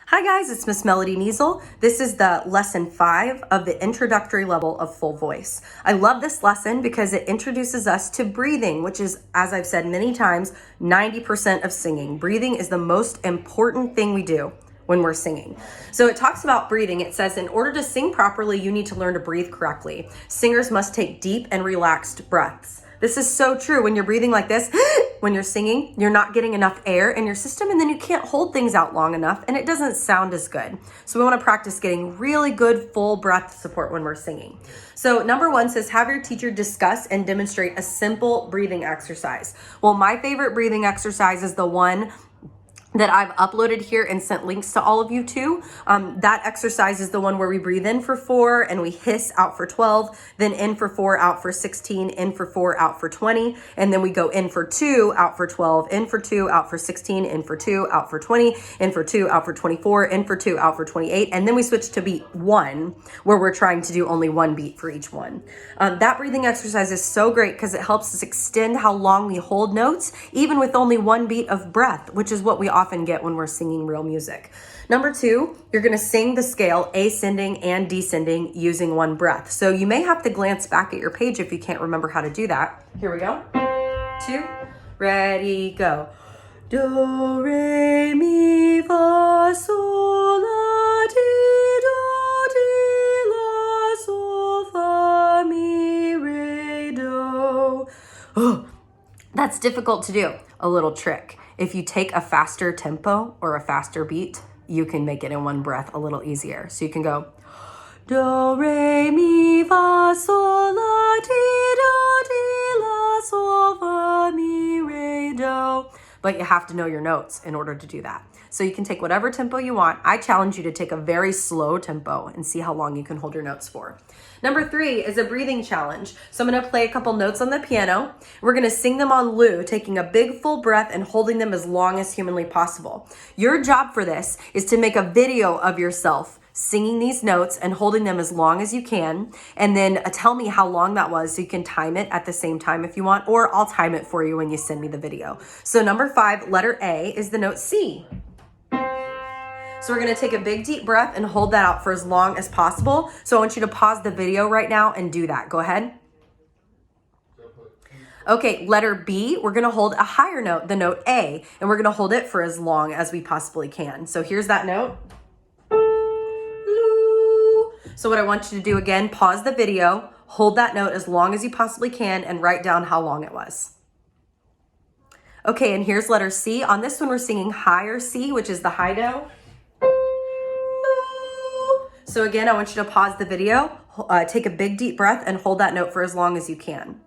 Hi guys, it's Miss Melody Niesel. This is the lesson 5 of the introductory level of full voice. I love this lesson because it introduces us to breathing, which is, as I've said many times, 90% of singing. Breathing is the most important thing we do when we're singing. So it talks about breathing. It says, in order to sing properly, you need to learn to breathe correctly. Singers must take deep and relaxed breaths. This is so true. When you're breathing like this, when you're singing, you're not getting enough air in your system, and then you can't hold things out long enough, and it doesn't sound as good. So we want to practice getting really good full breath support when we're singing. So number 1 says, have your teacher discuss and demonstrate a simple breathing exercise. Well, my favorite breathing exercise is the one that I've uploaded here and sent links to all of you to. That exercise is the one where we breathe in for 4 and we hiss out for 12, then in for 4, out for 16, in for 4, out for 20, and then we go in for 2, out for 12, in for 2, out for 16, in for 2, out for 20, in for 2, out for 24, in for 2, out for 28, and then we switch to beat 1, where we're trying to do only 1 beat for each one. That breathing exercise is so great because it helps us extend how long we hold notes, even with only 1 beat of breath, which is what we often get when we're singing real music. Number 2, you're going to sing the scale ascending and descending using 1 breath. So you may have to glance back at your page if you can't remember how to do that. Here we go. 2, ready, go. Do, re, mi, fa, sol, la, ti, do, ti, la, sol, fa, mi, re, do. Oh, that's difficult to do. A little trick. If you take a faster tempo or a faster beat, you can make it in 1 breath a little easier. So you can go do, re, mi, fa, sol, la, ti, do, ti, la, sol, fa, mi, re, do. But you have to know your notes in order to do that. So you can take whatever tempo you want. I challenge you to take a very slow tempo and see how long you can hold your notes for. Number 3 is a breathing challenge. So I'm going to play a couple notes on the piano. We're going to sing them on Lu, taking a big full breath and holding them as long as humanly possible. Your job for this is to make a video of yourself singing these notes and holding them as long as you can, and then tell me how long that was so you can time it at the same time if you want, or I'll time it for you when you send me the video. So number 5, letter A, is the note C. So we're going to take a big deep breath and hold that out for as long as possible. So I want you to pause the video right now and do that. Go ahead. Okay, letter B, we're going to hold a higher note, the note A, and we're going to hold it for as long as we possibly can. So here's that note. So what I want you to do again, pause the video, hold that note as long as you possibly can, and write down how long it was. Okay, and here's letter C. On this one, we're singing higher C, which is the high do. So again, I want you to pause the video, take a big deep breath, and hold that note for as long as you can.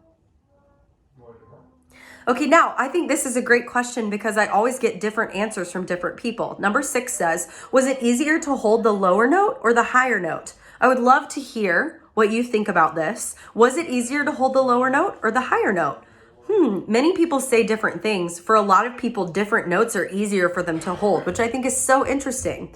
Okay, now I think this is a great question because I always get different answers from different people. Number 6 says, was it easier to hold the lower note or the higher note? I would love to hear what you think about this. Was it easier to hold the lower note or the higher note? Many people say different things. For a lot of people, different notes are easier for them to hold, which I think is so interesting.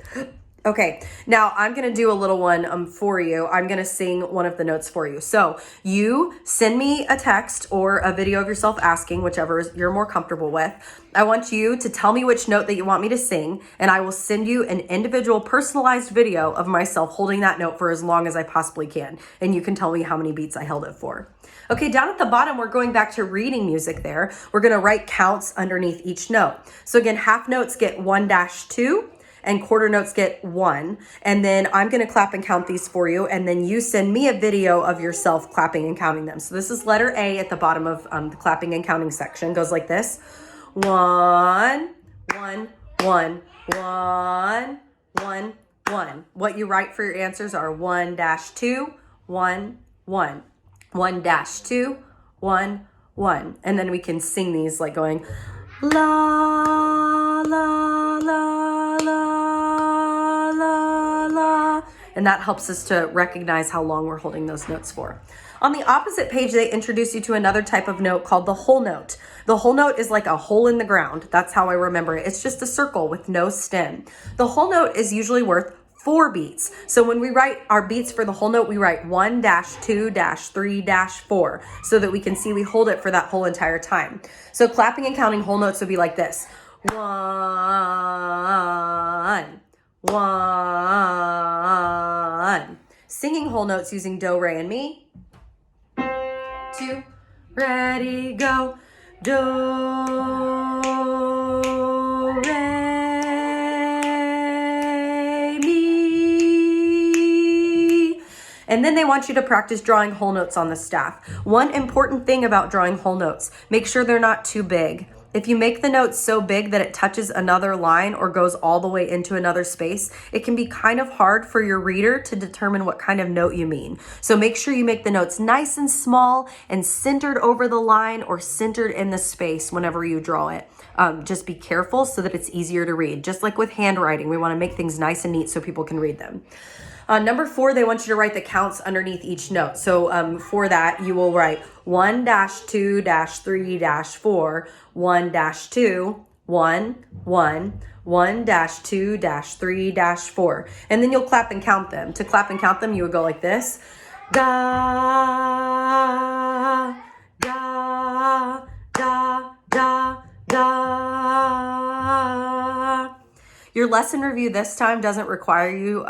Okay, now I'm going to do a little one for you. I'm going to sing one of the notes for you. So you send me a text or a video of yourself asking, whichever you're more comfortable with. I want you to tell me which note that you want me to sing, and I will send you an individual personalized video of myself holding that note for as long as I possibly can. And you can tell me how many beats I held it for. Okay, down at the bottom, we're going back to reading music there. We're going to write counts underneath each note. So again, half notes get 1-2. And quarter notes get 1. And then I'm going to clap and count these for you. And then you send me a video of yourself clapping and counting them. So this is letter A at the bottom of the clapping and counting section. Goes like this. 1, 1, 1, 1, 1, 1. What you write for your answers are 1-2, 1, 1. 1-2, 1, 1. And then we can sing these like going la, la, la, la, la, la. And that helps us to recognize how long we're holding those notes for. On the opposite page, they introduce you to another type of note called the whole note. The whole note is like a hole in the ground. That's how I remember it. It's just a circle with no stem. The whole note is usually worth 4 beats. So when we write our beats for the whole note, we write 1-2-3-4 so that we can see we hold it for that whole entire time. So clapping and counting whole notes would be like this. 1, 1. Singing whole notes using do, re, and mi. 2. Ready, go. Do, re, mi. And then they want you to practice drawing whole notes on the staff. One important thing about drawing whole notes, make sure they're not too big. If you make the note so big that it touches another line or goes all the way into another space, it can be kind of hard for your reader to determine what kind of note you mean. So make sure you make the notes nice and small and centered over the line or centered in the space whenever you draw it. Just be careful so that it's easier to read. Just like with handwriting, we want to make things nice and neat so people can read them. Number 4, they want you to write the counts underneath each note. So for that, you will write 1-2-3-4, 1-2, 1, 1, 1-2-3-4. And then you'll clap and count them. To clap and count them, you would go like this. Da, da, da, da, da. Your lesson review this time doesn't require you...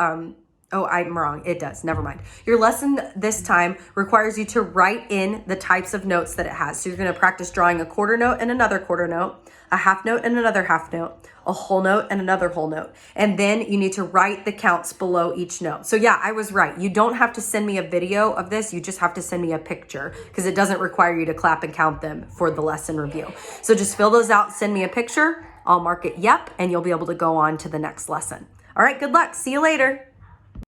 Oh, I'm wrong. It does. Never mind. Your lesson this time requires you to write in the types of notes that it has. So you're going to practice drawing a quarter note and another quarter note, a half note and another half note, a whole note and another whole note. And then you need to write the counts below each note. So yeah, I was right. You don't have to send me a video of this. You just have to send me a picture because it doesn't require you to clap and count them for the lesson review. So just fill those out, send me a picture. I'll mark it yep, and you'll be able to go on to the next lesson. All right, good luck. See you later.